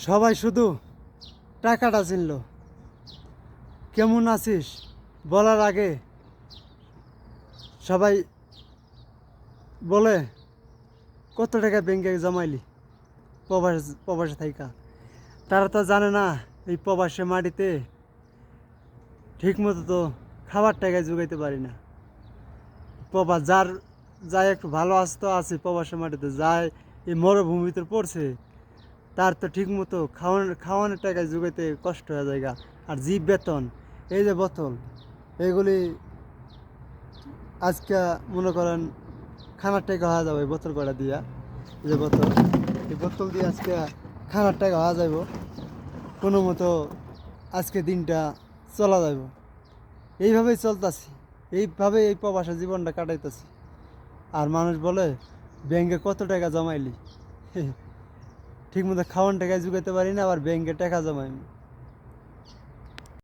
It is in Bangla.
সবাই শুধু টাকাটা চিনল। কেমন আছিস বলার আগে সবাই বলে কত টাকা ব্যাংকে জমাইলি প্রবাসে থাইকা। তারা তো জানে না এই প্রবাসে মাটিতে ঠিক মতো তো খাবার টাকায় জোগাইতে পারি না। প্রবাস যাই একটু ভালো আসতো আছে প্রবাসের মাটিতে যায় এই মরুভূমিতে পড়ছে, তার তো ঠিক মতো খাওয়ানোর টাকায় জোগাইতে কষ্ট হয়ে যায়। আর জীব বেতন, এই যে বোতল, এইগুলি আজকে মনে করেন খানার টাকা হওয়া যাবে বোতল কটা দিয়া। এই যে বোতল, এই বোতল দিয়ে আজকে খানার টাকা হওয়া যাইব কোনো মতো। আজকে দিনটা চলা যাইব, এইভাবেই চলতেছি, এইভাবে এই প্রবাসী জীবনটা কাটাইতেছি। আর মানুষ বলে ব্যাংকে কত টাকা জমাইলি ঠিক মতো খাওয়ান টাকায় জুগাইতে পারি না, আবার ব্যাংকে টাকা জমাই।